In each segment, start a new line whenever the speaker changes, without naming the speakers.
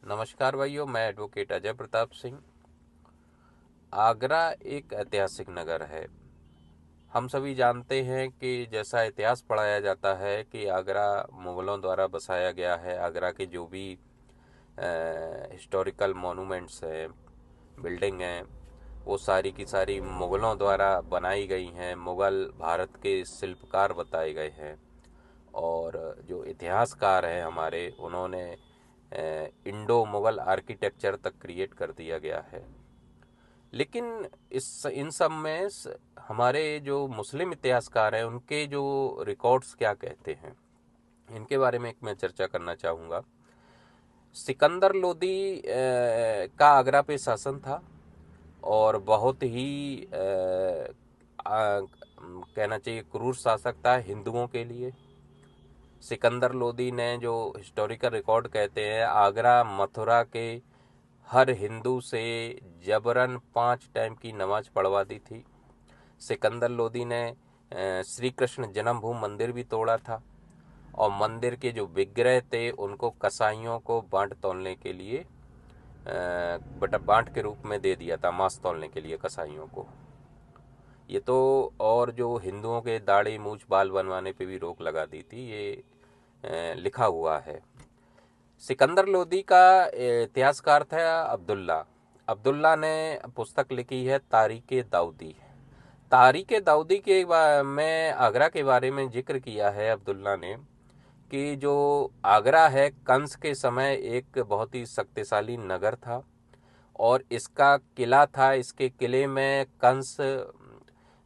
नमस्कार भाइयों, मैं एडवोकेट अजय प्रताप सिंह। आगरा एक ऐतिहासिक नगर है। हम सभी जानते हैं कि जैसा इतिहास पढ़ाया जाता है कि आगरा मुग़लों द्वारा बसाया गया है। आगरा के जो भी हिस्टोरिकल मॉन्यूमेंट्स हैं, बिल्डिंग हैं, वो सारी की सारी मुग़लों द्वारा बनाई गई हैं। मुग़ल भारत के शिल्पकार बताए गए हैं। और जो इतिहासकार हैं हमारे, उन्होंने इंडो मुग़ल आर्किटेक्चर तक क्रिएट कर दिया गया है। लेकिन इन सब में हमारे जो मुस्लिम इतिहासकार हैं, उनके जो रिकॉर्ड्स क्या कहते हैं, इनके बारे में एक मैं चर्चा करना चाहूँगा। सिकंदर लोदी का आगरा पे शासन था और बहुत ही कहना चाहिए क्रूर शासक था हिंदुओं के लिए। सिकंदर लोदी ने, जो हिस्टोरिकल रिकॉर्ड कहते हैं, आगरा मथुरा के हर हिंदू से जबरन 5 टाइम की नमाज पढ़वा दी थी। सिकंदर लोदी ने श्री कृष्ण जन्मभूमि मंदिर भी तोड़ा था और मंदिर के जो विग्रह थे उनको कसाईयों को बांट तोलने के लिए बांट के रूप में दे दिया था, मांस तोलने के लिए कसाईयों को। ये तो, और जो हिंदुओं के दाढ़ी मूछ बाल बनवाने पे भी रोक लगा दी थी, ये लिखा हुआ है। सिकंदर लोदी का इतिहासकार था अब्दुल्ला। अब्दुल्ला ने पुस्तक लिखी है तारीख़ दाऊदी। तारीख़ दाऊदी के में आगरा के बारे में जिक्र किया है अब्दुल्ला ने कि जो आगरा है, कंस के समय एक बहुत ही शक्तिशाली नगर था और इसका किला था। इसके किले में कंस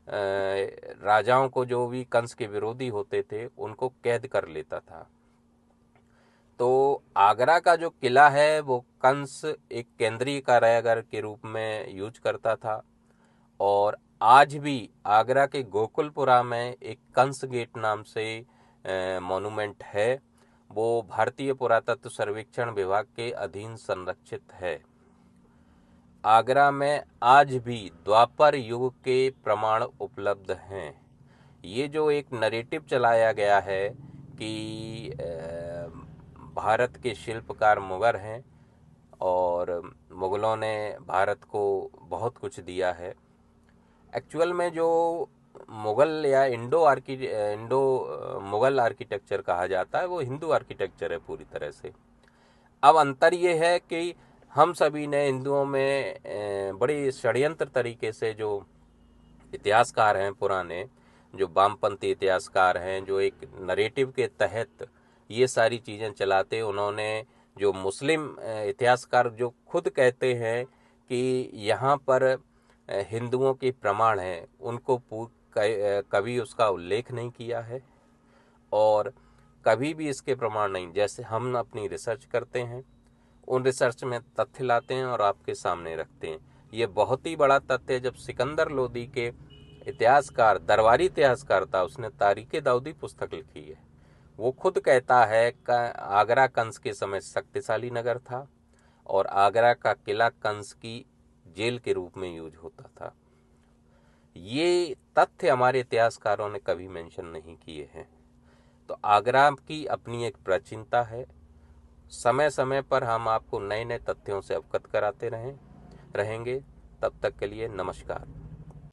राजाओं को, जो भी कंस के विरोधी होते थे, उनको कैद कर लेता था। तो आगरा का जो किला है वो कंस एक केंद्रीय कारागार के रूप में यूज करता था। और आज भी आगरा के गोकुलपुरा में एक कंस गेट नाम से मॉन्यूमेंट है। वो भारतीय पुरातत्व सर्वेक्षण विभाग के अधीन संरक्षित है। आगरा में आज भी द्वापर युग के प्रमाण उपलब्ध हैं। ये जो एक नरेटिव चलाया गया है कि भारत के शिल्पकार मुग़ल हैं और मुग़लों ने भारत को बहुत कुछ दिया है। एक्चुअल में जो मुग़ल या इंडो मुग़ल आर्किटेक्चर कहा जाता है, वो हिंदू आर्किटेक्चर है पूरी तरह से। अब अंतर ये है कि हम सभी ने, हिंदुओं में बड़ी षड्यंत्र तरीके से, जो इतिहासकार हैं पुराने, जो वामपंथी इतिहासकार हैं, जो एक नरेटिव के तहत ये सारी चीज़ें चलाते, उन्होंने, जो मुस्लिम इतिहासकार जो खुद कहते हैं कि यहाँ पर हिंदुओं के प्रमाण हैं, उनको कभी उसका उल्लेख नहीं किया है और कभी भी इसके प्रमाण नहीं। जैसे हम अपनी रिसर्च करते हैं, उन रिसर्च में तथ्य लाते हैं और आपके सामने रखते हैं। ये बहुत ही बड़ा तथ्य है। जब सिकंदर लोदी के इतिहासकार, दरबारी इतिहासकार था, उसने तारीख़ दाऊदी पुस्तक लिखी है, वो खुद कहता है कि आगरा कंस के समय शक्तिशाली नगर था और आगरा का किला कंस की जेल के रूप में यूज होता था। ये तथ्य हमारे इतिहासकारों ने कभी मेंशन नहीं किए हैं। तो आगरा की अपनी एक प्राचीनता है। समय समय पर हम आपको नए नए तथ्यों से अवगत कराते रहेंगे। तब तक के लिए नमस्कार।